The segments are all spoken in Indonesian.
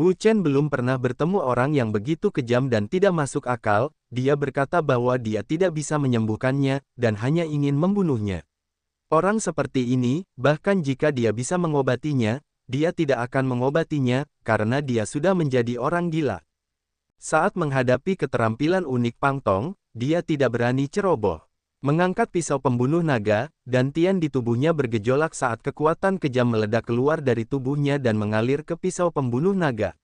Wu Chen belum pernah bertemu orang yang begitu kejam dan tidak masuk akal. Dia berkata bahwa dia tidak bisa menyembuhkannya, dan hanya ingin membunuhnya. Orang seperti ini, bahkan jika dia bisa mengobatinya, dia tidak akan mengobatinya, karena dia sudah menjadi orang gila. Saat menghadapi keterampilan unik Pang Tong, dia tidak berani ceroboh. Mengangkat pisau pembunuh naga, dan tian di tubuhnya bergejolak saat kekuatan kejam meledak keluar dari tubuhnya dan mengalir ke pisau pembunuh naga.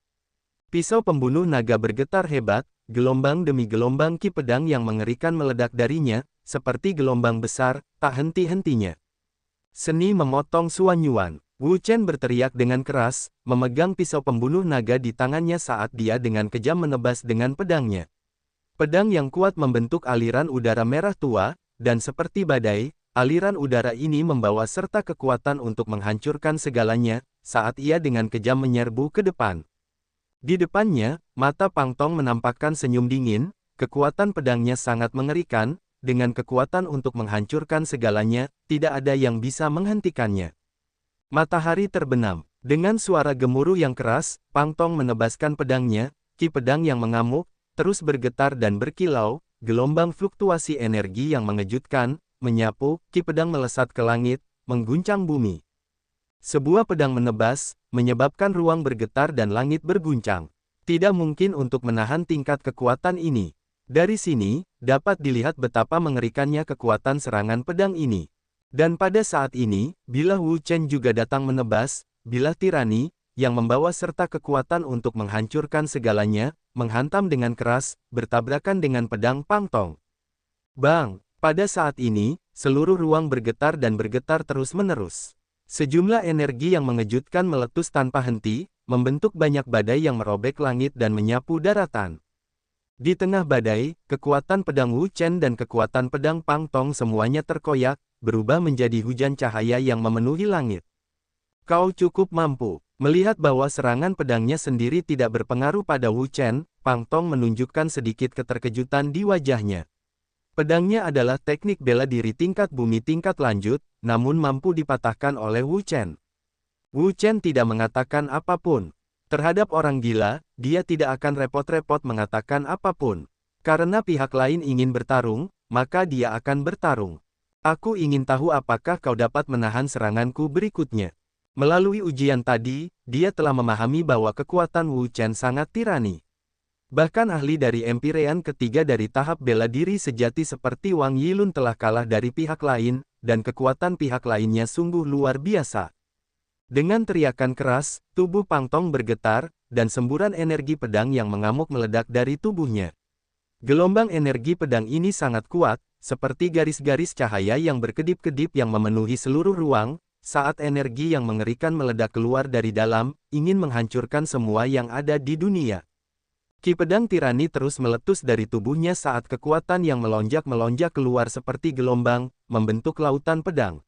Pisau pembunuh naga bergetar hebat, gelombang demi gelombang ki pedang yang mengerikan meledak darinya, seperti gelombang besar, tak henti-hentinya. Seni memotong Suan Yuan. Wu Chen berteriak dengan keras, memegang pisau pembunuh naga di tangannya saat dia dengan kejam menebas dengan pedangnya. Pedang yang kuat membentuk aliran udara merah tua, dan seperti badai, aliran udara ini membawa serta kekuatan untuk menghancurkan segalanya, saat ia dengan kejam menyerbu ke depan. Di depannya, mata Pang Tong menampakkan senyum dingin, kekuatan pedangnya sangat mengerikan, dengan kekuatan untuk menghancurkan segalanya, tidak ada yang bisa menghentikannya. Matahari terbenam. Dengan suara gemuruh yang keras, Pang Tong menebaskan pedangnya, ki pedang yang mengamuk, terus bergetar dan berkilau, gelombang fluktuasi energi yang mengejutkan, menyapu, ki pedang melesat ke langit, mengguncang bumi. Sebuah pedang menebas, menyebabkan ruang bergetar dan langit berguncang. Tidak mungkin untuk menahan tingkat kekuatan ini. Dari sini, dapat dilihat betapa mengerikannya kekuatan serangan pedang ini. Dan pada saat ini, bilah Wu Chen juga datang menebas, bilah tirani, yang membawa serta kekuatan untuk menghancurkan segalanya, menghantam dengan keras, bertabrakan dengan pedang Pang Tong. Bang! Pada saat ini, seluruh ruang bergetar dan bergetar terus-menerus. Sejumlah energi yang mengejutkan meletus tanpa henti, membentuk banyak badai yang merobek langit dan menyapu daratan. Di tengah badai, kekuatan pedang Wu Chen dan kekuatan pedang Pang Tong semuanya terkoyak, berubah menjadi hujan cahaya yang memenuhi langit. Kau cukup mampu. Melihat bahwa serangan pedangnya sendiri tidak berpengaruh pada Wu Chen, Pang Tong menunjukkan sedikit keterkejutan di wajahnya. Pedangnya adalah teknik bela diri tingkat bumi tingkat lanjut, namun mampu dipatahkan oleh Wu Chen. Wu Chen tidak mengatakan apapun. Terhadap orang gila, dia tidak akan repot-repot mengatakan apapun. Karena pihak lain ingin bertarung, maka dia akan bertarung. Aku ingin tahu apakah kau dapat menahan seranganku berikutnya. Melalui ujian tadi, dia telah memahami bahwa kekuatan Wu Chen sangat tirani. Bahkan ahli dari Empyrean ketiga dari tahap bela diri sejati seperti Wang Yilun telah kalah dari pihak lain, dan kekuatan pihak lainnya sungguh luar biasa. Dengan teriakan keras, tubuh Pang Tong bergetar, dan semburan energi pedang yang mengamuk meledak dari tubuhnya. Gelombang energi pedang ini sangat kuat, seperti garis-garis cahaya yang berkedip-kedip yang memenuhi seluruh ruang, saat energi yang mengerikan meledak keluar dari dalam, ingin menghancurkan semua yang ada di dunia. Ki pedang tirani terus meletus dari tubuhnya saat kekuatan yang melonjak-melonjak keluar seperti gelombang, membentuk lautan pedang.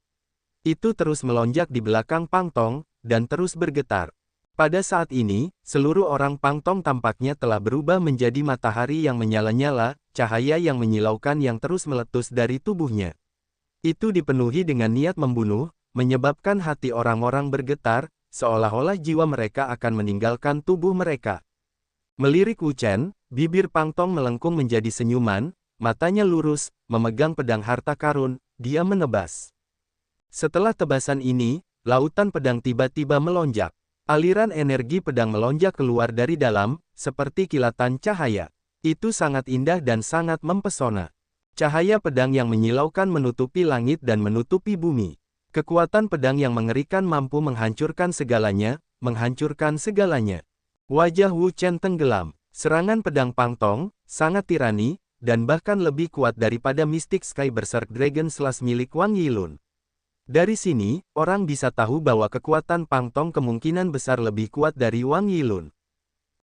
Itu terus melonjak di belakang Pang Tong, dan terus bergetar. Pada saat ini, seluruh orang Pang Tong tampaknya telah berubah menjadi matahari yang menyala-nyala, cahaya yang menyilaukan yang terus meletus dari tubuhnya. Itu dipenuhi dengan niat membunuh, menyebabkan hati orang-orang bergetar, seolah-olah jiwa mereka akan meninggalkan tubuh mereka. Melirik Wu Chen, bibir Pang Tong melengkung menjadi senyuman, matanya lurus, memegang pedang harta karun, dia menebas. Setelah tebasan ini, lautan pedang tiba-tiba melonjak. Aliran energi pedang melonjak keluar dari dalam, seperti kilatan cahaya. Itu sangat indah dan sangat mempesona. Cahaya pedang yang menyilaukan menutupi langit dan menutupi bumi. Kekuatan pedang yang mengerikan mampu menghancurkan segalanya, menghancurkan segalanya. Wajah Wu Chen tenggelam. Serangan pedang Pang Tong, sangat tirani, dan bahkan lebih kuat daripada Mystic Sky Berserk Dragon Slash milik Wang Yilun. Dari sini, orang bisa tahu bahwa kekuatan Pang Tong kemungkinan besar lebih kuat dari Wang Yilun.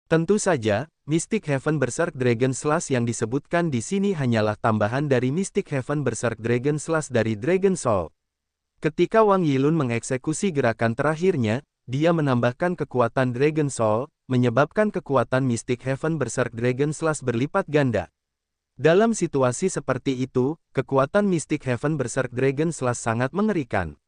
Tentu saja, Mystic Heaven Berserk Dragon Slash yang disebutkan di sini hanyalah tambahan dari Mystic Heaven Berserk Dragon Slash dari Dragon Soul. Ketika Wang Yilun mengeksekusi gerakan terakhirnya, dia menambahkan kekuatan Dragon Soul, menyebabkan kekuatan Mystic Heaven Berserk Dragon Slash berlipat ganda. Dalam situasi seperti itu, kekuatan Mystic Heaven Berserk Dragon Slash sangat mengerikan.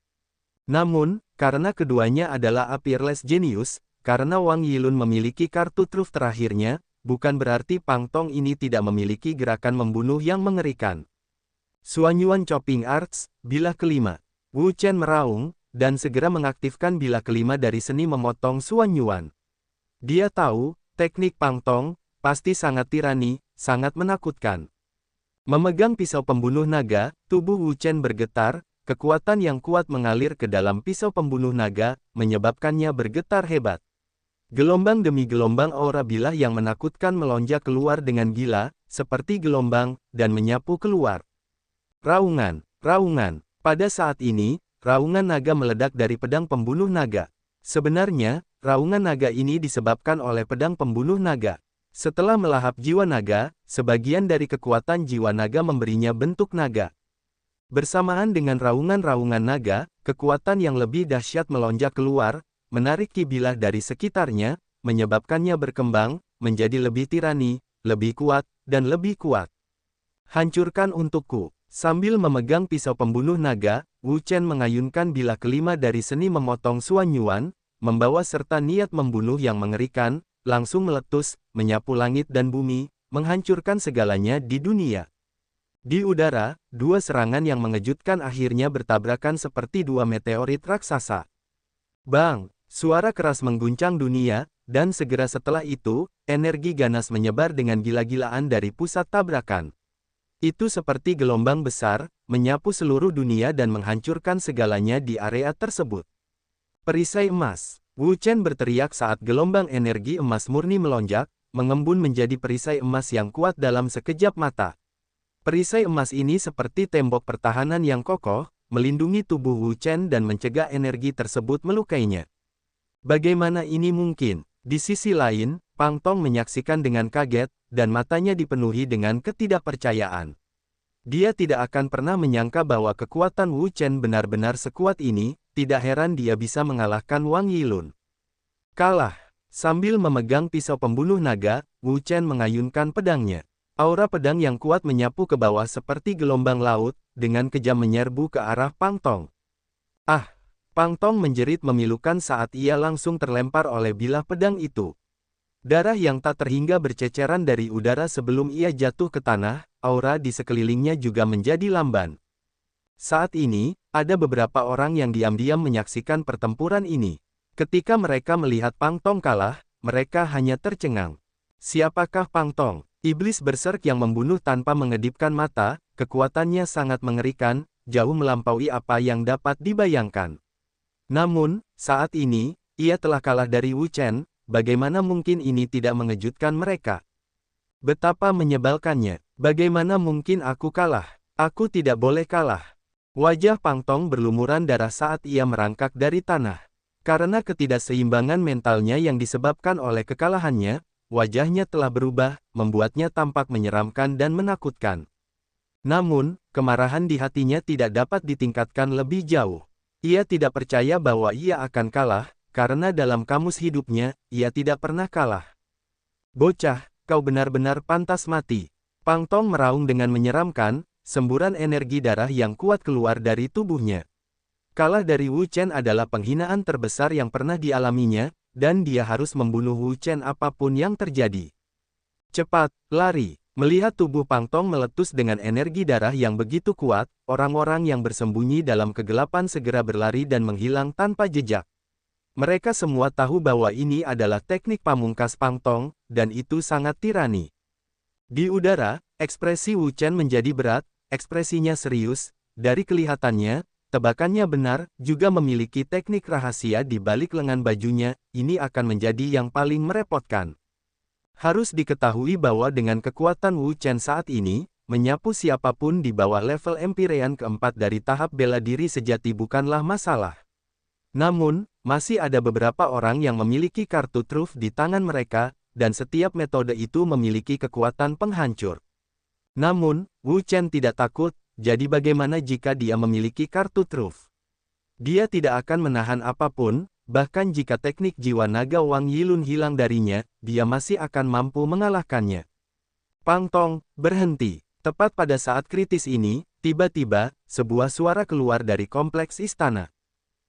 Namun, karena keduanya adalah a Peerless Genius, karena Wang Yilun memiliki kartu truf terakhirnya, bukan berarti Pang Tong ini tidak memiliki gerakan membunuh yang mengerikan. Suanyuan Chopping Arts, bilah kelima. Wu Chen meraung, dan segera mengaktifkan bilah kelima dari seni memotong Suanyuan. Dia tahu, teknik Pang Tong, pasti sangat tirani, sangat menakutkan. Memegang pisau pembunuh naga, tubuh Wu Chen bergetar, kekuatan yang kuat mengalir ke dalam pisau pembunuh naga, menyebabkannya bergetar hebat. Gelombang demi gelombang aura bilah yang menakutkan melonjak keluar dengan gila, seperti gelombang, dan menyapu keluar. Raungan, raungan. Pada saat ini, raungan naga meledak dari pedang pembunuh naga. Sebenarnya, raungan naga ini disebabkan oleh pedang pembunuh naga. Setelah melahap jiwa naga, sebagian dari kekuatan jiwa naga memberinya bentuk naga. Bersamaan dengan raungan-raungan naga, kekuatan yang lebih dahsyat melonjak keluar, menarik ki bilah dari sekitarnya, menyebabkannya berkembang, menjadi lebih tirani, lebih kuat, dan lebih kuat. Hancurkan untukku. Sambil memegang pisau pembunuh naga, Wu Chen mengayunkan bilah kelima dari seni memotong Suanyuan, membawa serta niat membunuh yang mengerikan, langsung meletus, menyapu langit dan bumi, menghancurkan segalanya di dunia. Di udara, dua serangan yang mengejutkan akhirnya bertabrakan seperti dua meteorit raksasa. Bang! Suara keras mengguncang dunia, dan segera setelah itu, energi ganas menyebar dengan gila-gilaan dari pusat tabrakan. Itu seperti gelombang besar, menyapu seluruh dunia dan menghancurkan segalanya di area tersebut. Perisai emas. Wu Chen berteriak saat gelombang energi emas murni melonjak, mengembun menjadi perisai emas yang kuat dalam sekejap mata. Perisai emas ini seperti tembok pertahanan yang kokoh, melindungi tubuh Wu Chen dan mencegah energi tersebut melukainya. Bagaimana ini mungkin? Di sisi lain, Pang Tong menyaksikan dengan kaget, dan matanya dipenuhi dengan ketidakpercayaan. Dia tidak akan pernah menyangka bahwa kekuatan Wu Chen benar-benar sekuat ini, tidak heran dia bisa mengalahkan Wang Yilun. Kalah. Sambil memegang pisau pembunuh naga, Wu Chen mengayunkan pedangnya. Aura pedang yang kuat menyapu ke bawah seperti gelombang laut, dengan kejam menyerbu ke arah Pang Tong. Ah! Pang Tong menjerit memilukan saat ia langsung terlempar oleh bilah pedang itu. Darah yang tak terhingga berceceran dari udara sebelum ia jatuh ke tanah, aura di sekelilingnya juga menjadi lamban. Saat ini, ada beberapa orang yang diam-diam menyaksikan pertempuran ini. Ketika mereka melihat Pang Tong kalah, mereka hanya tercengang. Siapakah Pang Tong? Iblis berserk yang membunuh tanpa mengedipkan mata, kekuatannya sangat mengerikan, jauh melampaui apa yang dapat dibayangkan. Namun, saat ini, ia telah kalah dari Wu Chen, bagaimana mungkin ini tidak mengejutkan mereka? Betapa menyebalkannya, bagaimana mungkin aku kalah? Aku tidak boleh kalah. Wajah Pang Tong berlumuran darah saat ia merangkak dari tanah. Karena ketidakseimbangan mentalnya yang disebabkan oleh kekalahannya, wajahnya telah berubah, membuatnya tampak menyeramkan dan menakutkan. Namun, kemarahan di hatinya tidak dapat ditingkatkan lebih jauh. Ia tidak percaya bahwa ia akan kalah, karena dalam kamus hidupnya, ia tidak pernah kalah. Bocah, kau benar-benar pantas mati. Pang Tong meraung dengan menyeramkan, semburan energi darah yang kuat keluar dari tubuhnya. Kalah dari Wu Chen adalah penghinaan terbesar yang pernah dialaminya, dan dia harus membunuh Wu Chen apapun yang terjadi. Cepat, lari. Melihat tubuh Pang Tong meletus dengan energi darah yang begitu kuat, orang-orang yang bersembunyi dalam kegelapan segera berlari dan menghilang tanpa jejak. Mereka semua tahu bahwa ini adalah teknik pamungkas Pang Tong, dan itu sangat tirani. Di udara, ekspresi Wu Chen menjadi berat, ekspresinya serius, dari kelihatannya, tebakannya benar, juga memiliki teknik rahasia di balik lengan bajunya, ini akan menjadi yang paling merepotkan. Harus diketahui bahwa dengan kekuatan Wu Chen saat ini, menyapu siapapun di bawah level Empyrean keempat dari tahap bela diri sejati bukanlah masalah. Namun, masih ada beberapa orang yang memiliki kartu truf di tangan mereka, dan setiap metode itu memiliki kekuatan penghancur. Namun, Wu Chen tidak takut, jadi bagaimana jika dia memiliki kartu truf? Dia tidak akan menahan apapun. Bahkan jika teknik jiwa naga Wang Yilun hilang darinya, dia masih akan mampu mengalahkannya. Pang Tong, berhenti. Tepat pada saat kritis ini, tiba-tiba, sebuah suara keluar dari kompleks istana.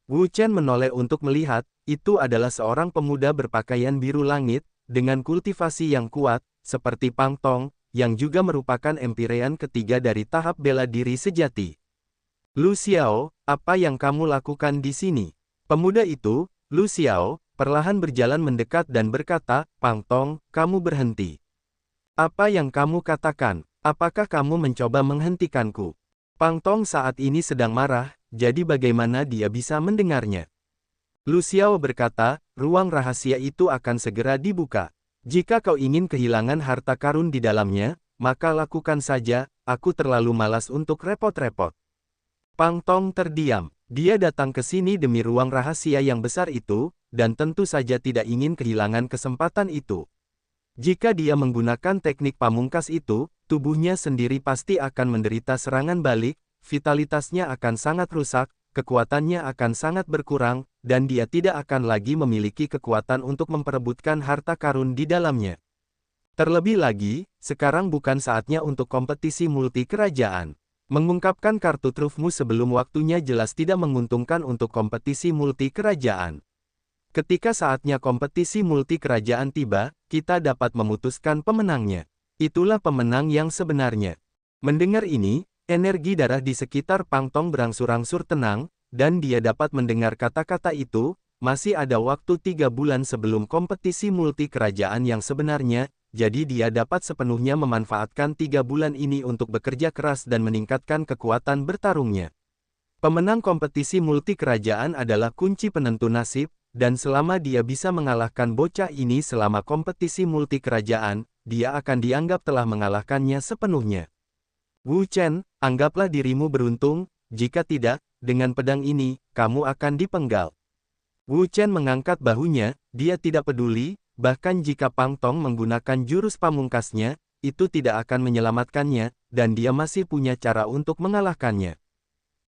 Wu Chen menoleh untuk melihat, itu adalah seorang pemuda berpakaian biru langit, dengan kultivasi yang kuat, seperti Pang Tong, yang juga merupakan empirean ketiga dari tahap bela diri sejati. Lu Xiao, apa yang kamu lakukan di sini? Pemuda itu, Lu Xiao, perlahan berjalan mendekat dan berkata, Pang Tong, kamu berhenti. Apa yang kamu katakan? Apakah kamu mencoba menghentikanku? Pang Tong saat ini sedang marah, jadi bagaimana dia bisa mendengarnya? Lu Xiao berkata, ruang rahasia itu akan segera dibuka. Jika kau ingin kehilangan harta karun di dalamnya, maka lakukan saja, aku terlalu malas untuk repot-repot. Pang Tong terdiam. Dia datang ke sini demi ruang rahasia yang besar itu, dan tentu saja tidak ingin kehilangan kesempatan itu. Jika dia menggunakan teknik pamungkas itu, tubuhnya sendiri pasti akan menderita serangan balik, vitalitasnya akan sangat rusak, kekuatannya akan sangat berkurang, dan dia tidak akan lagi memiliki kekuatan untuk memperebutkan harta karun di dalamnya. Terlebih lagi, sekarang bukan saatnya untuk kompetisi multi kerajaan. Mengungkapkan kartu trufmu sebelum waktunya jelas tidak menguntungkan untuk kompetisi multi kerajaan. Ketika saatnya kompetisi multi kerajaan tiba, kita dapat memutuskan pemenangnya. Itulah pemenang yang sebenarnya. Mendengar ini, energi darah di sekitar Pang Tong berangsur-angsur tenang, dan dia dapat mendengar kata-kata itu, masih ada waktu 3 bulan sebelum kompetisi multi kerajaan yang sebenarnya, jadi dia dapat sepenuhnya memanfaatkan 3 bulan ini untuk bekerja keras dan meningkatkan kekuatan bertarungnya. Pemenang kompetisi multi kerajaan adalah kunci penentu nasib, dan selama dia bisa mengalahkan bocah ini selama kompetisi multi kerajaan, dia akan dianggap telah mengalahkannya sepenuhnya. Wu Chen, anggaplah dirimu beruntung, jika tidak, dengan pedang ini, kamu akan dipenggal. Wu Chen mengangkat bahunya, dia tidak peduli, bahkan jika Pang Tong menggunakan jurus pamungkasnya, itu tidak akan menyelamatkannya, dan dia masih punya cara untuk mengalahkannya.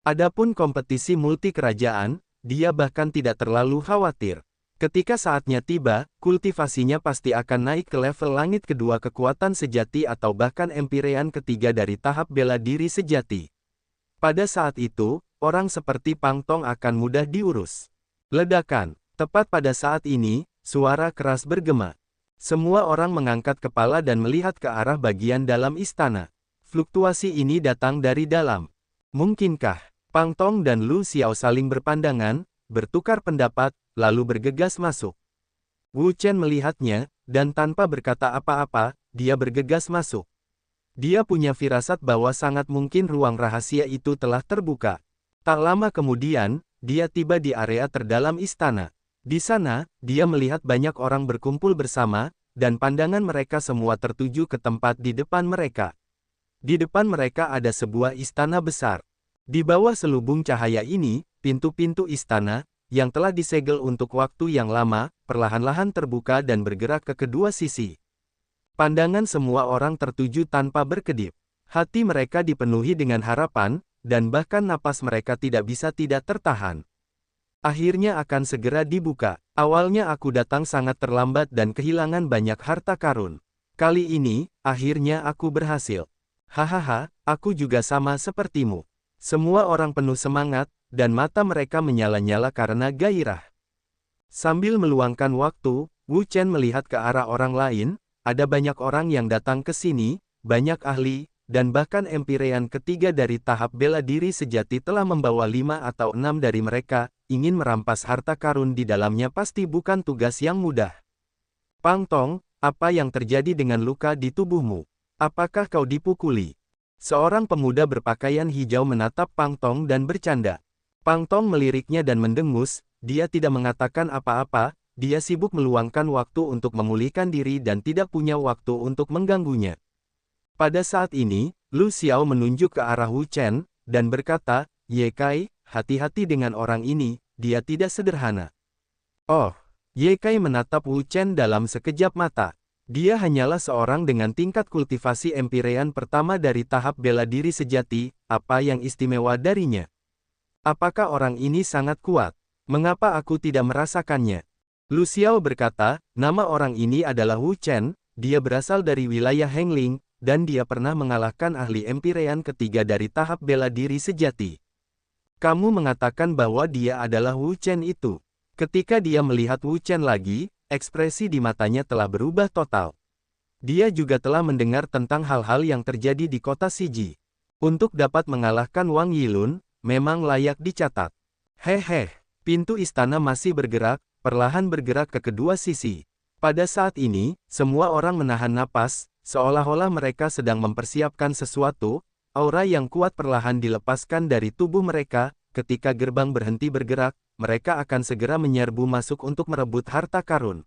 Adapun kompetisi multi kerajaan, dia bahkan tidak terlalu khawatir. Ketika saatnya tiba, kultivasinya pasti akan naik ke level langit kedua kekuatan sejati atau bahkan empirean ketiga dari tahap bela diri sejati. Pada saat itu, orang seperti Pang Tong akan mudah diurus. Ledakan. Tepat pada saat ini, suara keras bergema. Semua orang mengangkat kepala dan melihat ke arah bagian dalam istana. Fluktuasi ini datang dari dalam. Mungkinkah Pang Tong dan Lu Xiao saling berpandangan, bertukar pendapat, lalu bergegas masuk. Wu Chen melihatnya, dan tanpa berkata apa-apa, dia bergegas masuk. Dia punya firasat bahwa sangat mungkin ruang rahasia itu telah terbuka. Tak lama kemudian, dia tiba di area terdalam istana. Di sana, dia melihat banyak orang berkumpul bersama, dan pandangan mereka semua tertuju ke tempat di depan mereka. Di depan mereka ada sebuah istana besar. Di bawah selubung cahaya ini, pintu-pintu istana, yang telah disegel untuk waktu yang lama, perlahan-lahan terbuka dan bergerak ke kedua sisi. Pandangan semua orang tertuju tanpa berkedip. Hati mereka dipenuhi dengan harapan, dan bahkan napas mereka tidak bisa tidak tertahan. Akhirnya akan segera dibuka. Awalnya aku datang sangat terlambat dan kehilangan banyak harta karun. Kali ini, akhirnya aku berhasil. Hahaha, aku juga sama sepertimu. Semua orang penuh semangat, dan mata mereka menyala-nyala karena gairah. Sambil meluangkan waktu, Wu Chen melihat ke arah orang lain, ada banyak orang yang datang ke sini, banyak ahli, dan bahkan empirean ketiga dari tahap bela diri sejati telah membawa 5 atau 6 dari mereka, ingin merampas harta karun di dalamnya pasti bukan tugas yang mudah. Pang Tong, apa yang terjadi dengan luka di tubuhmu? Apakah kau dipukuli? Seorang pemuda berpakaian hijau menatap Pang Tong dan bercanda. Pang Tong meliriknya dan mendengus, dia tidak mengatakan apa-apa, dia sibuk meluangkan waktu untuk memulihkan diri dan tidak punya waktu untuk mengganggunya. Pada saat ini, Lu Xiao menunjuk ke arah Wu Chen, dan berkata, Ye Kai, hati-hati dengan orang ini, dia tidak sederhana. Oh, Ye Kai menatap Wu Chen dalam sekejap mata. Dia hanyalah seorang dengan tingkat kultivasi empirean pertama dari tahap bela diri sejati, apa yang istimewa darinya? Apakah orang ini sangat kuat? Mengapa aku tidak merasakannya? Lu Xiao berkata, nama orang ini adalah Wu Chen, dia berasal dari wilayah Hengling, dan dia pernah mengalahkan ahli empirean ketiga dari tahap bela diri sejati. Kamu mengatakan bahwa dia adalah Wu Chen itu. Ketika dia melihat Wu Chen lagi, ekspresi di matanya telah berubah total. Dia juga telah mendengar tentang hal-hal yang terjadi di kota Siji. Untuk dapat mengalahkan Wang Yilun, memang layak dicatat. Hehe, pintu istana masih bergerak, perlahan bergerak ke kedua sisi. Pada saat ini, semua orang menahan napas, seolah-olah mereka sedang mempersiapkan sesuatu. Aura yang kuat perlahan dilepaskan dari tubuh mereka. Ketika gerbang berhenti bergerak, mereka akan segera menyerbu masuk untuk merebut harta karun.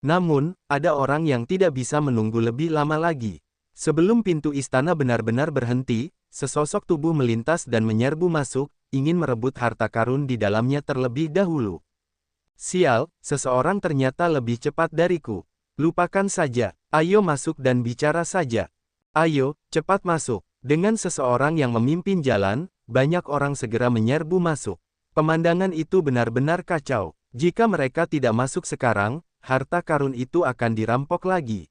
Namun, ada orang yang tidak bisa menunggu lebih lama lagi. Sebelum pintu istana benar-benar berhenti, sesosok tubuh melintas dan menyerbu masuk, ingin merebut harta karun di dalamnya terlebih dahulu. Sial, seseorang ternyata lebih cepat dariku. Lupakan saja, ayo masuk dan bicara saja. Ayo, cepat masuk. Dengan seseorang yang memimpin jalan, banyak orang segera menyerbu masuk. Pemandangan itu benar-benar kacau. Jika mereka tidak masuk sekarang, harta karun itu akan dirampok lagi.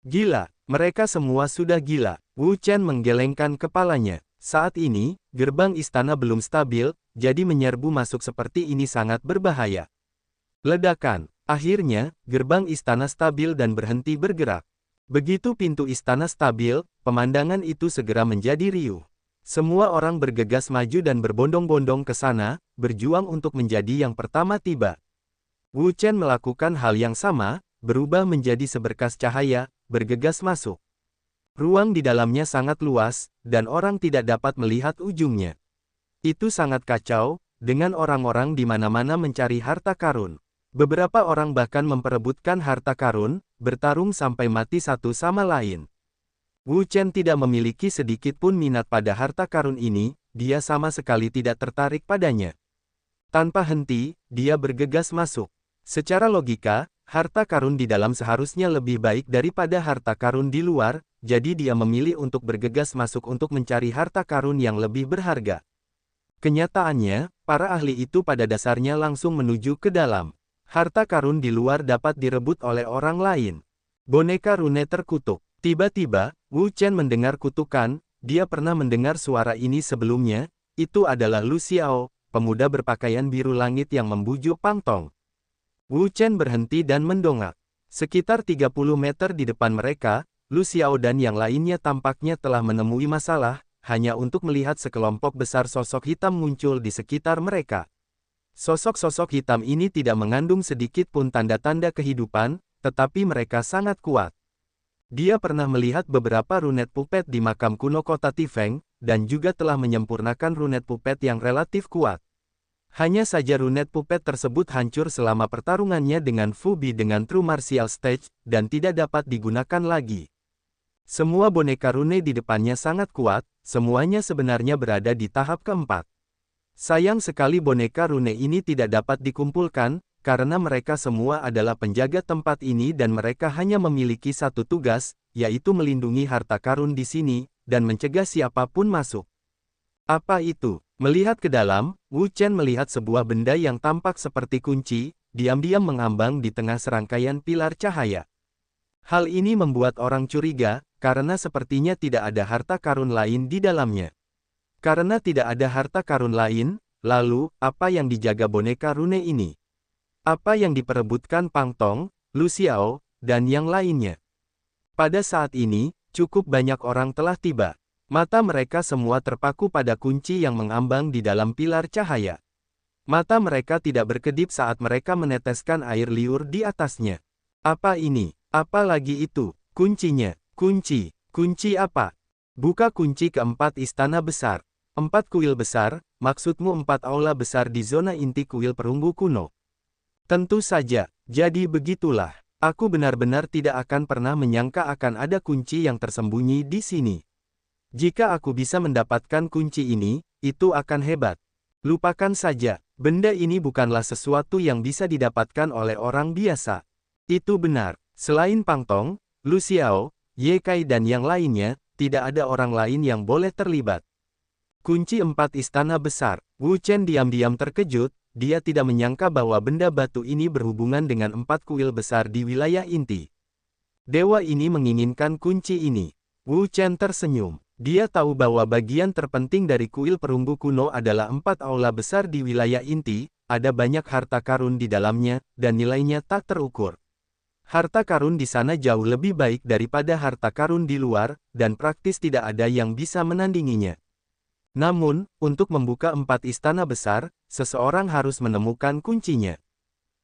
Gila, mereka semua sudah gila. Wu Chen menggelengkan kepalanya. Saat ini, gerbang istana belum stabil, jadi menyerbu masuk seperti ini sangat berbahaya. Ledakan. Akhirnya, gerbang istana stabil dan berhenti bergerak. Begitu pintu istana stabil, pemandangan itu segera menjadi riuh. Semua orang bergegas maju dan berbondong-bondong ke sana, berjuang untuk menjadi yang pertama tiba. Wu Chen melakukan hal yang sama, berubah menjadi seberkas cahaya, bergegas masuk. Ruang di dalamnya sangat luas, dan orang tidak dapat melihat ujungnya. Itu sangat kacau, dengan orang-orang di mana-mana mencari harta karun. Beberapa orang bahkan memperebutkan harta karun, bertarung sampai mati satu sama lain. Wu Chen tidak memiliki sedikit pun minat pada harta karun ini, dia sama sekali tidak tertarik padanya. Tanpa henti, dia bergegas masuk. Secara logika, harta karun di dalam seharusnya lebih baik daripada harta karun di luar, jadi dia memilih untuk bergegas masuk untuk mencari harta karun yang lebih berharga. Kenyataannya, para ahli itu pada dasarnya langsung menuju ke dalam. Harta karun di luar dapat direbut oleh orang lain. Boneka rune terkutuk. Tiba-tiba, Wu Chen mendengar kutukan, dia pernah mendengar suara ini sebelumnya, itu adalah Lu Xiao, pemuda berpakaian biru langit yang membujuk Pang Tong. Wu Chen berhenti dan mendongak. Sekitar 30 meter di depan mereka, Lu Xiao dan yang lainnya tampaknya telah menemui masalah, hanya untuk melihat sekelompok besar sosok hitam muncul di sekitar mereka. Sosok-sosok hitam ini tidak mengandung sedikit pun tanda-tanda kehidupan, tetapi mereka sangat kuat. Dia pernah melihat beberapa runet puppet di makam kuno kota Tifeng, dan juga telah menyempurnakan runet puppet yang relatif kuat. Hanya saja runet puppet tersebut hancur selama pertarungannya dengan Fu Bi dengan True Martial Stage, dan tidak dapat digunakan lagi. Semua boneka rune di depannya sangat kuat, semuanya sebenarnya berada di tahap keempat. Sayang sekali boneka rune ini tidak dapat dikumpulkan, karena mereka semua adalah penjaga tempat ini dan mereka hanya memiliki satu tugas, yaitu melindungi harta karun di sini, dan mencegah siapapun masuk. Apa itu? Melihat ke dalam, Wu Chen melihat sebuah benda yang tampak seperti kunci, diam-diam mengambang di tengah serangkaian pilar cahaya. Hal ini membuat orang curiga, karena sepertinya tidak ada harta karun lain di dalamnya. Karena tidak ada harta karun lain, lalu, apa yang dijaga boneka rune ini? Apa yang diperebutkan Pang Tong, Lu Xiao, dan yang lainnya? Pada saat ini, cukup banyak orang telah tiba. Mata mereka semua terpaku pada kunci yang mengambang di dalam pilar cahaya. Mata mereka tidak berkedip saat mereka meneteskan air liur di atasnya. Apa ini? Apa lagi itu? Kuncinya. Kunci. Kunci apa? Buka kunci keempat istana besar. 4 kuil besar, maksudmu 4 aula besar di zona inti kuil perunggu kuno. Tentu saja, jadi begitulah. Aku benar-benar tidak akan pernah menyangka akan ada kunci yang tersembunyi di sini. Jika aku bisa mendapatkan kunci ini, itu akan hebat. Lupakan saja, benda ini bukanlah sesuatu yang bisa didapatkan oleh orang biasa. Itu benar, selain Pang Tong, Lu Xiao, Ye Kai dan yang lainnya, tidak ada orang lain yang boleh terlibat. Kunci 4 istana besar. Wu Chen diam-diam terkejut, dia tidak menyangka bahwa benda batu ini berhubungan dengan 4 kuil besar di wilayah inti. Dewa ini menginginkan kunci ini. Wu Chen tersenyum. Dia tahu bahwa bagian terpenting dari kuil perunggu kuno adalah 4 aula besar di wilayah inti, ada banyak harta karun di dalamnya, dan nilainya tak terukur. Harta karun di sana jauh lebih baik daripada harta karun di luar, dan praktis tidak ada yang bisa menandinginya. Namun, untuk membuka 4 istana besar, seseorang harus menemukan kuncinya.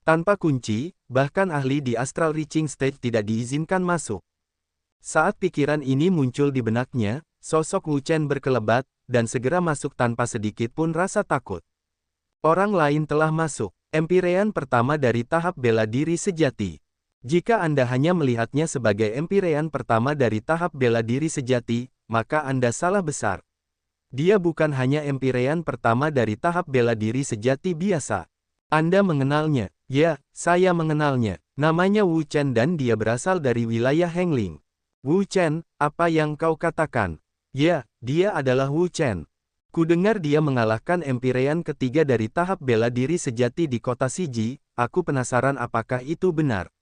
Tanpa kunci, bahkan ahli di Astral Reaching Stage tidak diizinkan masuk. Saat pikiran ini muncul di benaknya, sosok Wu Chen berkelebat, dan segera masuk tanpa sedikit pun rasa takut. Orang lain telah masuk. Empirean pertama dari tahap bela diri sejati. Jika Anda hanya melihatnya sebagai empirean pertama dari tahap bela diri sejati, maka Anda salah besar. Dia bukan hanya empirean pertama dari tahap bela diri sejati biasa. Anda mengenalnya. Ya, saya mengenalnya. Namanya Wu Chen dan dia berasal dari wilayah Hengling. Wu Chen, apa yang kau katakan? Ya, dia adalah Wu Chen. Kudengar dia mengalahkan empirean ketiga dari tahap bela diri sejati di kota Siji, aku penasaran apakah itu benar.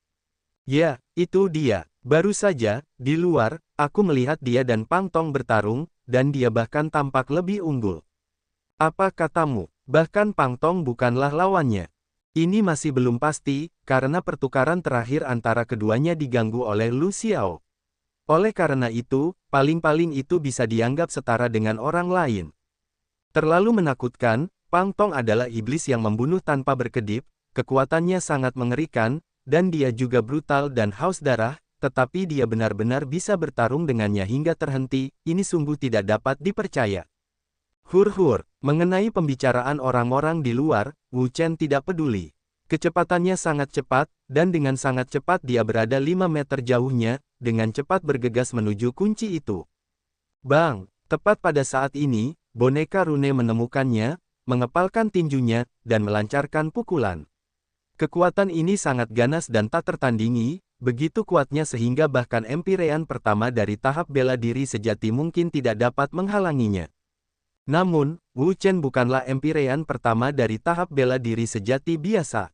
Ya, itu dia. Baru saja, di luar, aku melihat dia dan Pang Tong bertarung, dan dia bahkan tampak lebih unggul. Apa katamu? Bahkan Pang Tong bukanlah lawannya. Ini masih belum pasti, karena pertukaran terakhir antara keduanya diganggu oleh Lu Xiao. Oleh karena itu, paling-paling itu bisa dianggap setara dengan orang lain. Terlalu menakutkan, Pang Tong adalah iblis yang membunuh tanpa berkedip, kekuatannya sangat mengerikan, dan dia juga brutal dan haus darah, tetapi dia benar-benar bisa bertarung dengannya hingga terhenti, ini sungguh tidak dapat dipercaya. Hur-hur, mengenai pembicaraan orang-orang di luar, Wu Chen tidak peduli. Kecepatannya sangat cepat, dan dengan sangat cepat dia berada 5 meter jauhnya, dengan cepat bergegas menuju kunci itu. Bang, tepat pada saat ini, boneka rune menemukannya, mengepalkan tinjunya, dan melancarkan pukulan. Kekuatan ini sangat ganas dan tak tertandingi, begitu kuatnya sehingga bahkan empirean pertama dari tahap bela diri sejati mungkin tidak dapat menghalanginya. Namun, Wu Chen bukanlah empirean pertama dari tahap bela diri sejati biasa.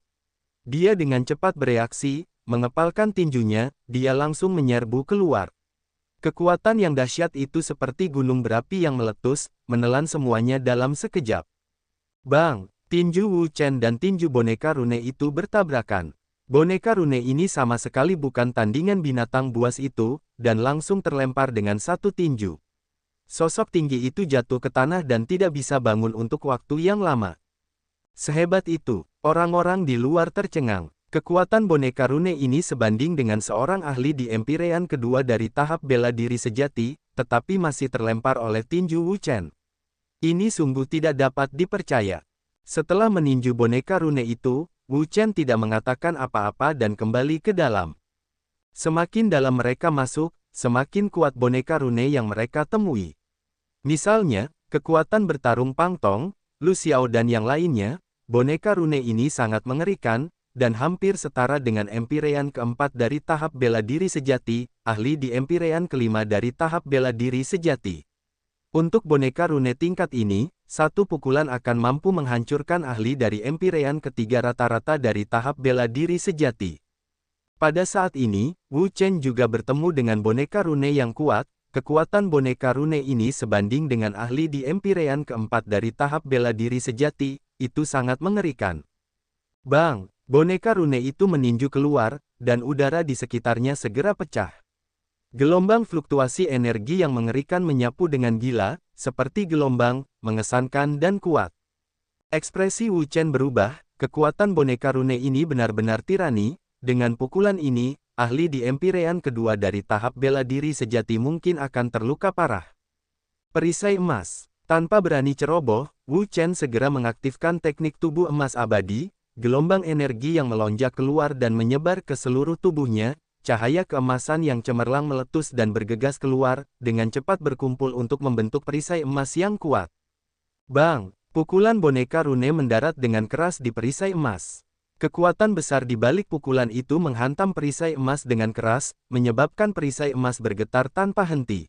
Dia dengan cepat bereaksi, mengepalkan tinjunya, dia langsung menyerbu keluar. Kekuatan yang dahsyat itu seperti gunung berapi yang meletus, menelan semuanya dalam sekejap. Bang, tinju Wu Chen dan tinju boneka rune itu bertabrakan. Boneka rune ini sama sekali bukan tandingan binatang buas itu, dan langsung terlempar dengan satu tinju. Sosok tinggi itu jatuh ke tanah dan tidak bisa bangun untuk waktu yang lama. Sehebat itu, orang-orang di luar tercengang. Kekuatan boneka rune ini sebanding dengan seorang ahli di empirean kedua dari tahap bela diri sejati, tetapi masih terlempar oleh tinju Wu Chen. Ini sungguh tidak dapat dipercaya. Setelah meninju boneka rune itu, Wu Chen tidak mengatakan apa-apa dan kembali ke dalam. Semakin dalam mereka masuk, semakin kuat boneka rune yang mereka temui. Misalnya, kekuatan bertarung Pang Tong, Lu Xiao dan yang lainnya, boneka rune ini sangat mengerikan, dan hampir setara dengan empirean keempat dari tahap bela diri sejati, ahli di empirean kelima dari tahap bela diri sejati. Untuk boneka rune tingkat ini, satu pukulan akan mampu menghancurkan ahli dari empirean ketiga rata-rata dari tahap bela diri sejati. Pada saat ini, Wu Chen juga bertemu dengan boneka rune yang kuat. Kekuatan boneka rune ini sebanding dengan ahli di empirean keempat dari tahap bela diri sejati, itu sangat mengerikan. Bang, boneka rune itu meninju keluar, dan udara di sekitarnya segera pecah. Gelombang fluktuasi energi yang mengerikan menyapu dengan gila, seperti gelombang, mengesankan dan kuat. Ekspresi Wu Chen berubah, kekuatan boneka rune ini benar-benar tirani, dengan pukulan ini, ahli di empirean kedua dari tahap bela diri sejati mungkin akan terluka parah. Perisai emas. Tanpa berani ceroboh, Wu Chen segera mengaktifkan teknik tubuh emas abadi, gelombang energi yang melonjak keluar dan menyebar ke seluruh tubuhnya, cahaya keemasan yang cemerlang meletus dan bergegas keluar, dengan cepat berkumpul untuk membentuk perisai emas yang kuat. Bang! Pukulan boneka rune mendarat dengan keras di perisai emas. Kekuatan besar di balik pukulan itu menghantam perisai emas dengan keras, menyebabkan perisai emas bergetar tanpa henti.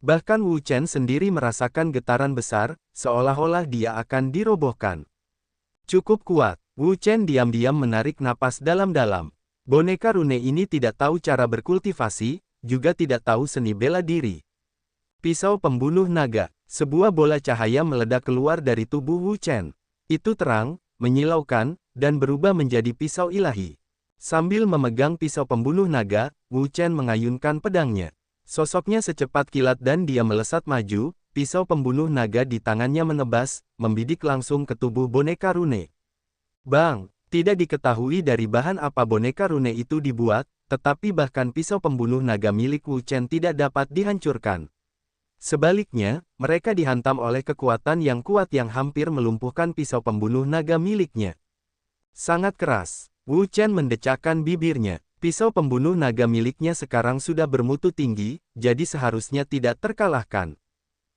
Bahkan Wu Chen sendiri merasakan getaran besar, seolah-olah dia akan dirobohkan. Cukup kuat, Wu Chen diam-diam menarik napas dalam-dalam. Boneka rune ini tidak tahu cara berkultivasi, juga tidak tahu seni bela diri. Pisau pembunuh naga. Sebuah bola cahaya meledak keluar dari tubuh Wu Chen. Itu terang, menyilaukan, dan berubah menjadi pisau ilahi. Sambil memegang pisau pembunuh naga, Wu Chen mengayunkan pedangnya. Sosoknya secepat kilat dan dia melesat maju, pisau pembunuh naga di tangannya menebas, membidik langsung ke tubuh boneka rune. Bang! Tidak diketahui dari bahan apa boneka rune itu dibuat, tetapi bahkan pisau pembunuh naga milik Wu Chen tidak dapat dihancurkan. Sebaliknya, mereka dihantam oleh kekuatan yang kuat yang hampir melumpuhkan pisau pembunuh naga miliknya. Sangat keras, Wu Chen mendecakkan bibirnya. Pisau pembunuh naga miliknya sekarang sudah bermutu tinggi, jadi seharusnya tidak terkalahkan.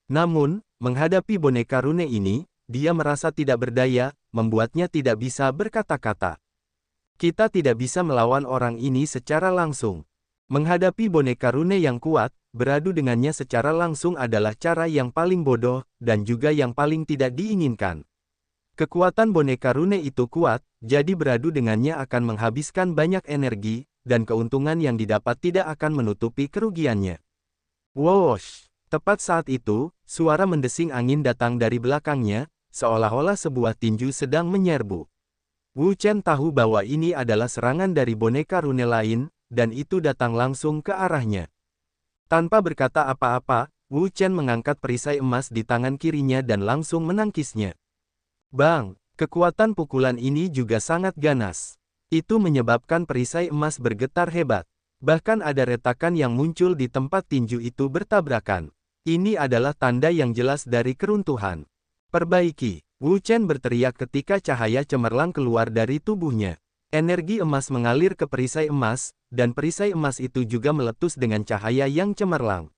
Namun, menghadapi boneka rune ini, dia merasa tidak berdaya, membuatnya tidak bisa berkata-kata. Kita tidak bisa melawan orang ini secara langsung. Menghadapi boneka rune yang kuat, beradu dengannya secara langsung adalah cara yang paling bodoh, dan juga yang paling tidak diinginkan. Kekuatan boneka rune itu kuat, jadi beradu dengannya akan menghabiskan banyak energi, dan keuntungan yang didapat tidak akan menutupi kerugiannya. Whoosh! Tepat saat itu, suara mendesing angin datang dari belakangnya, seolah-olah sebuah tinju sedang menyerbu. Wu Chen tahu bahwa ini adalah serangan dari boneka rune lain, dan itu datang langsung ke arahnya. Tanpa berkata apa-apa, Wu Chen mengangkat perisai emas di tangan kirinya dan langsung menangkisnya. Bang! Kekuatan pukulan ini juga sangat ganas. Itu menyebabkan perisai emas bergetar hebat. Bahkan ada retakan yang muncul di tempat tinju itu bertabrakan. Ini adalah tanda yang jelas dari keruntuhan. Perbaiki! Wu Chen berteriak ketika cahaya cemerlang keluar dari tubuhnya. Energi emas mengalir ke perisai emas, dan perisai emas itu juga meletus dengan cahaya yang cemerlang.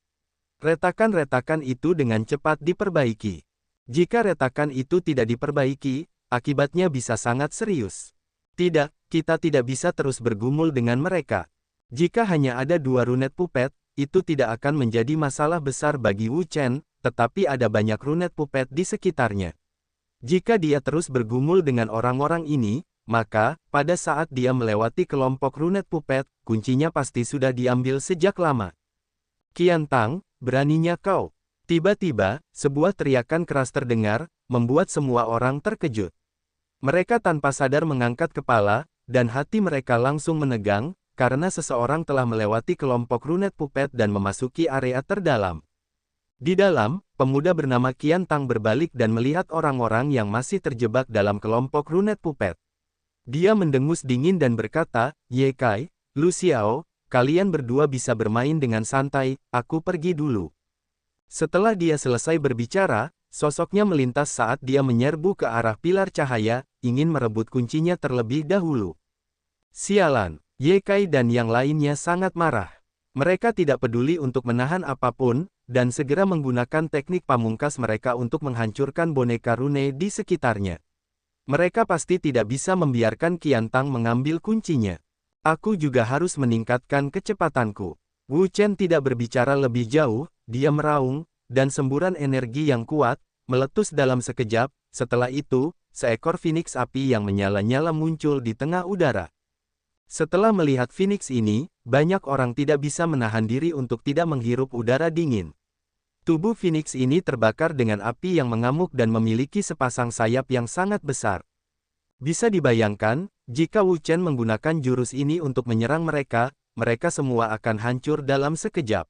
Retakan-retakan itu dengan cepat diperbaiki. Jika retakan itu tidak diperbaiki, akibatnya bisa sangat serius. Tidak, kita tidak bisa terus bergumul dengan mereka. Jika hanya ada 2 runet puppet, itu tidak akan menjadi masalah besar bagi Wu Chen, tetapi ada banyak runet puppet di sekitarnya. Jika dia terus bergumul dengan orang-orang ini, maka, pada saat dia melewati kelompok runet puppet, kuncinya pasti sudah diambil sejak lama. Qiantang, beraninya kau. Tiba-tiba, sebuah teriakan keras terdengar, membuat semua orang terkejut. Mereka tanpa sadar mengangkat kepala, dan hati mereka langsung menegang, karena seseorang telah melewati kelompok runet puppet dan memasuki area terdalam. Di dalam, pemuda bernama Qiantang berbalik dan melihat orang-orang yang masih terjebak dalam kelompok runet puppet. Dia mendengus dingin dan berkata, Ye Kai, Lu Xiao, kalian berdua bisa bermain dengan santai, aku pergi dulu. Setelah dia selesai berbicara, sosoknya melintas saat dia menyerbu ke arah pilar cahaya, ingin merebut kuncinya terlebih dahulu. Sialan, Ye Kai dan yang lainnya sangat marah. Mereka tidak peduli untuk menahan apapun, dan segera menggunakan teknik pamungkas mereka untuk menghancurkan boneka rune di sekitarnya. Mereka pasti tidak bisa membiarkan Qiantang mengambil kuncinya. Aku juga harus meningkatkan kecepatanku. Wu Chen tidak berbicara lebih jauh, dia meraung, dan semburan energi yang kuat, meletus dalam sekejap. Setelah itu, seekor Phoenix api yang menyala-nyala muncul di tengah udara. Setelah melihat Phoenix ini, banyak orang tidak bisa menahan diri untuk tidak menghirup udara dingin. Tubuh Phoenix ini terbakar dengan api yang mengamuk dan memiliki sepasang sayap yang sangat besar. Bisa dibayangkan, jika Wu Chen menggunakan jurus ini untuk menyerang mereka, mereka semua akan hancur dalam sekejap.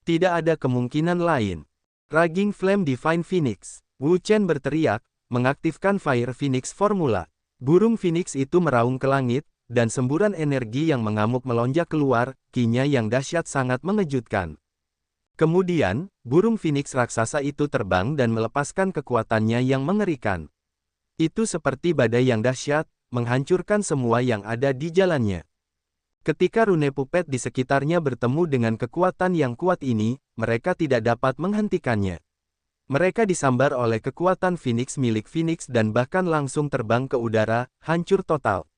Tidak ada kemungkinan lain. Raging Flame Divine Phoenix. Wu Chen berteriak, mengaktifkan Fire Phoenix Formula. Burung Phoenix itu meraung ke langit, dan semburan energi yang mengamuk melonjak keluar, ki-nya yang dahsyat sangat mengejutkan. Kemudian, burung Phoenix raksasa itu terbang dan melepaskan kekuatannya yang mengerikan. Itu seperti badai yang dahsyat, menghancurkan semua yang ada di jalannya. Ketika rune puppet di sekitarnya bertemu dengan kekuatan yang kuat ini, mereka tidak dapat menghentikannya. Mereka disambar oleh kekuatan Phoenix milik Phoenix dan bahkan langsung terbang ke udara, hancur total.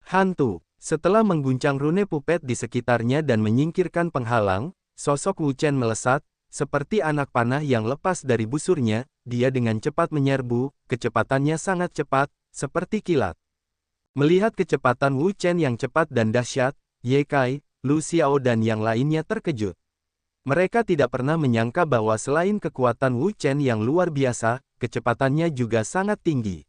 Hantu, setelah mengguncang rune puppet di sekitarnya dan menyingkirkan penghalang, sosok Wu Chen melesat, seperti anak panah yang lepas dari busurnya, dia dengan cepat menyerbu, kecepatannya sangat cepat, seperti kilat. Melihat kecepatan Wu Chen yang cepat dan dahsyat, Ye Kai, Lu Xiao dan yang lainnya terkejut. Mereka tidak pernah menyangka bahwa selain kekuatan Wu Chen yang luar biasa, kecepatannya juga sangat tinggi.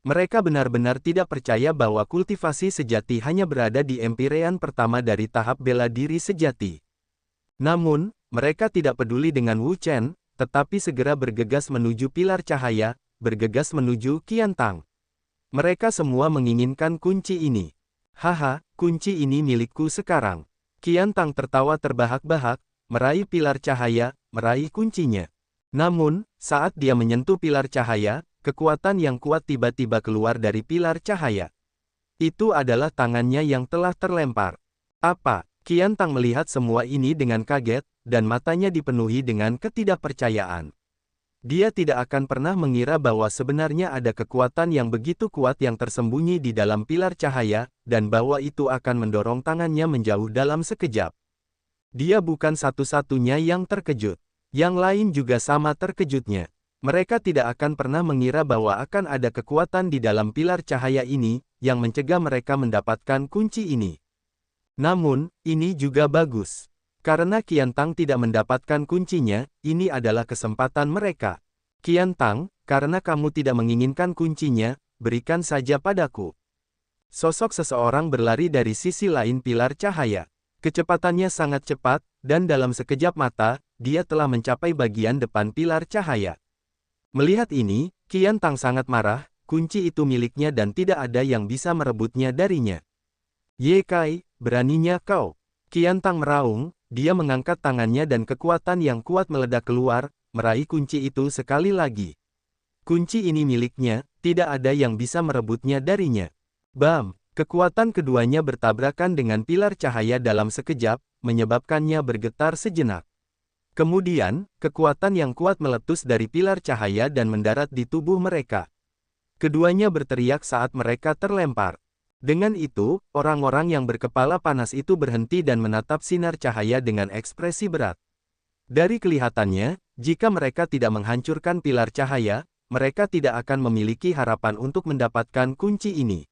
Mereka benar-benar tidak percaya bahwa kultivasi sejati hanya berada di empirean pertama dari tahap bela diri sejati. Namun, mereka tidak peduli dengan Wu Chen, tetapi segera bergegas menuju pilar cahaya, bergegas menuju Qiantang. Mereka semua menginginkan kunci ini. Haha, kunci ini milikku sekarang. Qiantang tertawa terbahak-bahak, meraih pilar cahaya, meraih kuncinya. Namun, saat dia menyentuh pilar cahaya, kekuatan yang kuat tiba-tiba keluar dari pilar cahaya. Itu adalah tangannya yang telah terlempar. Apa? Qiantang melihat semua ini dengan kaget, dan matanya dipenuhi dengan ketidakpercayaan. Dia tidak akan pernah mengira bahwa sebenarnya ada kekuatan yang begitu kuat yang tersembunyi di dalam pilar cahaya, dan bahwa itu akan mendorong tangannya menjauh dalam sekejap. Dia bukan satu-satunya yang terkejut. Yang lain juga sama terkejutnya. Mereka tidak akan pernah mengira bahwa akan ada kekuatan di dalam pilar cahaya ini, yang mencegah mereka mendapatkan kunci ini. Namun, ini juga bagus. Karena Qiantang tidak mendapatkan kuncinya, ini adalah kesempatan mereka. Qiantang, karena kamu tidak menginginkan kuncinya, berikan saja padaku. Sosok seseorang berlari dari sisi lain pilar cahaya. Kecepatannya sangat cepat, dan dalam sekejap mata, dia telah mencapai bagian depan pilar cahaya. Melihat ini, Qiantang sangat marah, kunci itu miliknya dan tidak ada yang bisa merebutnya darinya. Ye Kai, beraninya kau. Qiantang meraung, dia mengangkat tangannya dan kekuatan yang kuat meledak keluar, meraih kunci itu sekali lagi. Kunci ini miliknya, tidak ada yang bisa merebutnya darinya. Bam! Kekuatan keduanya bertabrakan dengan pilar cahaya dalam sekejap, menyebabkannya bergetar sejenak. Kemudian, kekuatan yang kuat meletus dari pilar cahaya dan mendarat di tubuh mereka. Keduanya berteriak saat mereka terlempar. Dengan itu, orang-orang yang berkepala panas itu berhenti dan menatap sinar cahaya dengan ekspresi berat. Dari kelihatannya, jika mereka tidak menghancurkan pilar cahaya, mereka tidak akan memiliki harapan untuk mendapatkan kunci ini.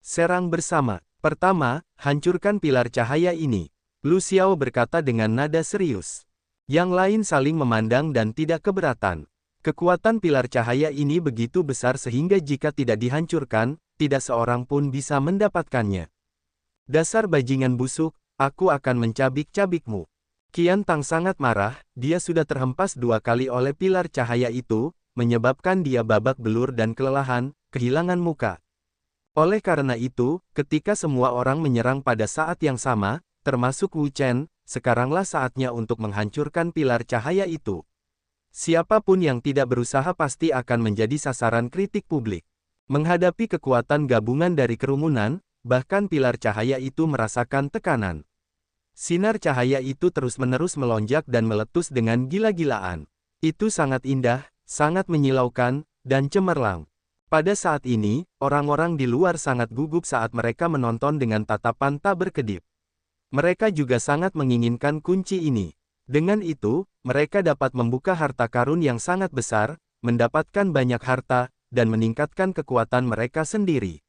Serang bersama. Pertama, hancurkan pilar cahaya ini. Lu Xiao berkata dengan nada serius. Yang lain saling memandang dan tidak keberatan. Kekuatan pilar cahaya ini begitu besar sehingga jika tidak dihancurkan, tidak seorang pun bisa mendapatkannya. Dasar bajingan busuk, aku akan mencabik-cabikmu. Qiantang sangat marah, dia sudah terhempas 2 kali oleh pilar cahaya itu, menyebabkan dia babak belur dan kelelahan, kehilangan muka. Oleh karena itu, ketika semua orang menyerang pada saat yang sama, termasuk Wu Chen, sekaranglah saatnya untuk menghancurkan pilar cahaya itu. Siapapun yang tidak berusaha pasti akan menjadi sasaran kritik publik. Menghadapi kekuatan gabungan dari kerumunan, bahkan pilar cahaya itu merasakan tekanan. Sinar cahaya itu terus-menerus melonjak dan meletus dengan gila-gilaan. Itu sangat indah, sangat menyilaukan, dan cemerlang. Pada saat ini, orang-orang di luar sangat gugup saat mereka menonton dengan tatapan tak berkedip. Mereka juga sangat menginginkan kunci ini. Dengan itu, mereka dapat membuka harta karun yang sangat besar, mendapatkan banyak harta, dan meningkatkan kekuatan mereka sendiri.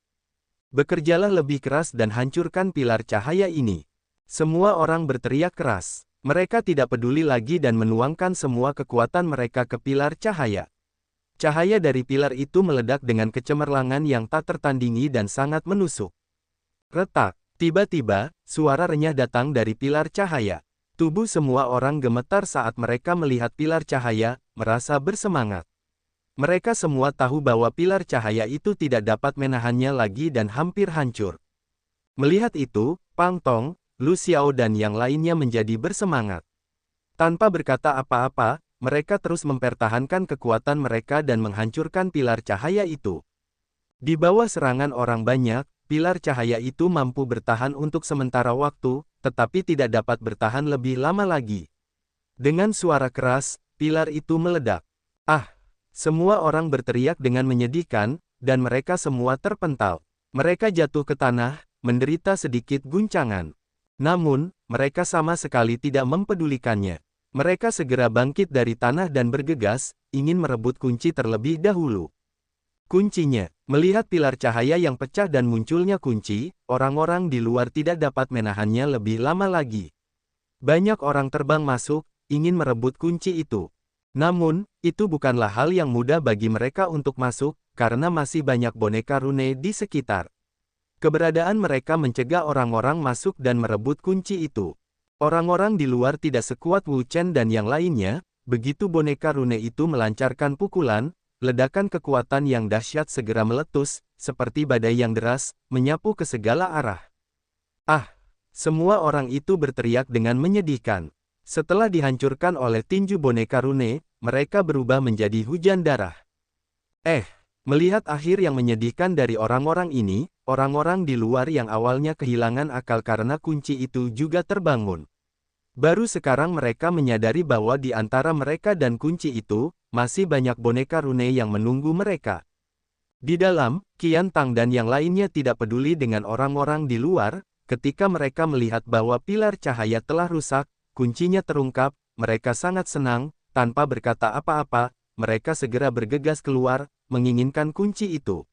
Bekerjalah lebih keras dan hancurkan pilar cahaya ini. Semua orang berteriak keras. Mereka tidak peduli lagi dan menuangkan semua kekuatan mereka ke pilar cahaya. Cahaya dari pilar itu meledak dengan kecemerlangan yang tak tertandingi dan sangat menusuk. Retak. Tiba-tiba, suara renyah datang dari pilar cahaya. Tubuh semua orang gemetar saat mereka melihat pilar cahaya, merasa bersemangat. Mereka semua tahu bahwa pilar cahaya itu tidak dapat menahannya lagi dan hampir hancur. Melihat itu, Pang Tong, Lu Xiao dan yang lainnya menjadi bersemangat. Tanpa berkata apa-apa, mereka terus mempertahankan kekuatan mereka dan menghancurkan pilar cahaya itu. Di bawah serangan orang banyak, pilar cahaya itu mampu bertahan untuk sementara waktu, tetapi tidak dapat bertahan lebih lama lagi. Dengan suara keras, pilar itu meledak. Ah! Semua orang berteriak dengan menyedihkan, dan mereka semua terpental. Mereka jatuh ke tanah, menderita sedikit guncangan. Namun, mereka sama sekali tidak mempedulikannya. Mereka segera bangkit dari tanah dan bergegas, ingin merebut kunci terlebih dahulu. Kuncinya. Melihat pilar cahaya yang pecah dan munculnya kunci, orang-orang di luar tidak dapat menahannya lebih lama lagi. Banyak orang terbang masuk, ingin merebut kunci itu. Namun, itu bukanlah hal yang mudah bagi mereka untuk masuk, karena masih banyak boneka rune di sekitar. Keberadaan mereka mencegah orang-orang masuk dan merebut kunci itu. Orang-orang di luar tidak sekuat Wu Chen dan yang lainnya, begitu boneka rune itu melancarkan pukulan, ledakan kekuatan yang dahsyat segera meletus, seperti badai yang deras, menyapu ke segala arah. Ah! Semua orang itu berteriak dengan menyedihkan. Setelah dihancurkan oleh tinju boneka rune, mereka berubah menjadi hujan darah. Melihat akhir yang menyedihkan dari orang-orang ini, orang-orang di luar yang awalnya kehilangan akal karena kunci itu juga terbangun. Baru sekarang mereka menyadari bahwa di antara mereka dan kunci itu, masih banyak boneka rune yang menunggu mereka. Di dalam, Qian Tang dan yang lainnya tidak peduli dengan orang-orang di luar, ketika mereka melihat bahwa pilar cahaya telah rusak, kuncinya terungkap, mereka sangat senang, tanpa berkata apa-apa, mereka segera bergegas keluar, menginginkan kunci itu.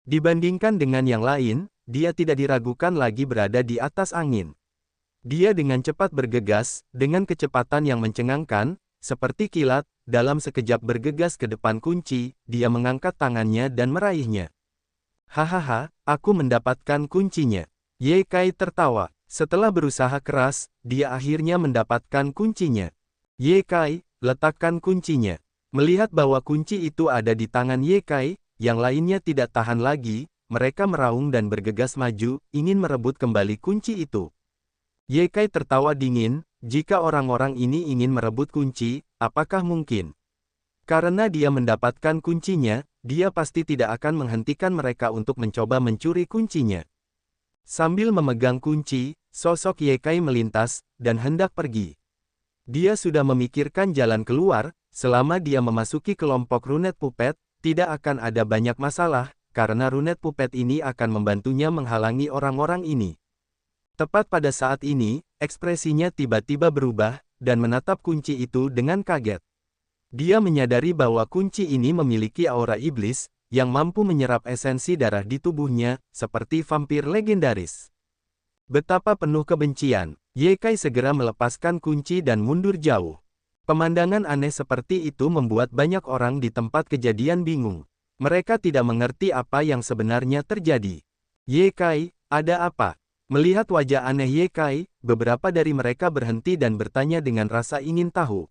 Dibandingkan dengan yang lain, dia tidak diragukan lagi berada di atas angin. Dia dengan cepat bergegas, dengan kecepatan yang mencengangkan, seperti kilat, dalam sekejap bergegas ke depan kunci, dia mengangkat tangannya dan meraihnya. Hahaha, aku mendapatkan kuncinya. Ye Kai tertawa. Setelah berusaha keras, dia akhirnya mendapatkan kuncinya. Ye Kai, letakkan kuncinya. Melihat bahwa kunci itu ada di tangan Ye Kai, yang lainnya tidak tahan lagi, mereka meraung dan bergegas maju, ingin merebut kembali kunci itu. Ye Kai tertawa dingin, jika orang-orang ini ingin merebut kunci, apakah mungkin? Karena dia mendapatkan kuncinya, dia pasti tidak akan menghentikan mereka untuk mencoba mencuri kuncinya. Sambil memegang kunci, sosok Ye Kai melintas, dan hendak pergi. Dia sudah memikirkan jalan keluar, selama dia memasuki kelompok Runet Puppet, tidak akan ada banyak masalah, karena Runet Puppet ini akan membantunya menghalangi orang-orang ini. Tepat pada saat ini, ekspresinya tiba-tiba berubah, dan menatap kunci itu dengan kaget. Dia menyadari bahwa kunci ini memiliki aura iblis, yang mampu menyerap esensi darah di tubuhnya, seperti vampir legendaris. Betapa penuh kebencian, Ye Kai segera melepaskan kunci dan mundur jauh. Pemandangan aneh seperti itu membuat banyak orang di tempat kejadian bingung. Mereka tidak mengerti apa yang sebenarnya terjadi. Ye Kai, ada apa? Melihat wajah aneh Ye Kai, beberapa dari mereka berhenti dan bertanya dengan rasa ingin tahu.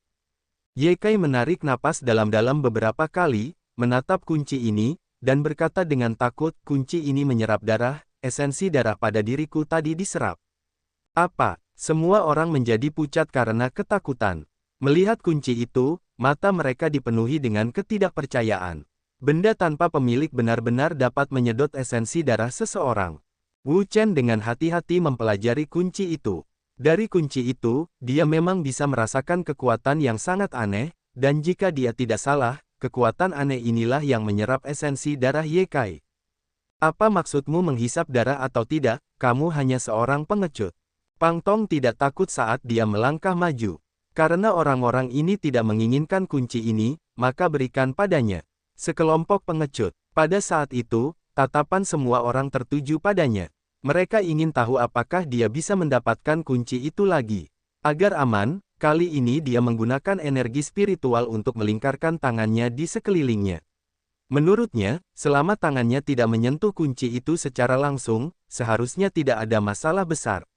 Ye Kai menarik napas dalam-dalam beberapa kali, menatap kunci ini, dan berkata dengan takut, kunci ini menyerap darah, esensi darah pada diriku tadi diserap. Apa? Semua orang menjadi pucat karena ketakutan. Melihat kunci itu, mata mereka dipenuhi dengan ketidakpercayaan. Benda tanpa pemilik benar-benar dapat menyedot esensi darah seseorang. Wu Chen dengan hati-hati mempelajari kunci itu. Dari kunci itu, dia memang bisa merasakan kekuatan yang sangat aneh, dan jika dia tidak salah, kekuatan aneh inilah yang menyerap esensi darah Ye Kai. Apa maksudmu menghisap darah atau tidak? Kamu hanya seorang pengecut. Pang Tong tidak takut saat dia melangkah maju. Karena orang-orang ini tidak menginginkan kunci ini, maka berikan padanya. Sekelompok pengecut. Pada saat itu, tatapan semua orang tertuju padanya. Mereka ingin tahu apakah dia bisa mendapatkan kunci itu lagi. Agar aman, kali ini dia menggunakan energi spiritual untuk melingkarkan tangannya di sekelilingnya. Menurutnya, selama tangannya tidak menyentuh kunci itu secara langsung, seharusnya tidak ada masalah besar.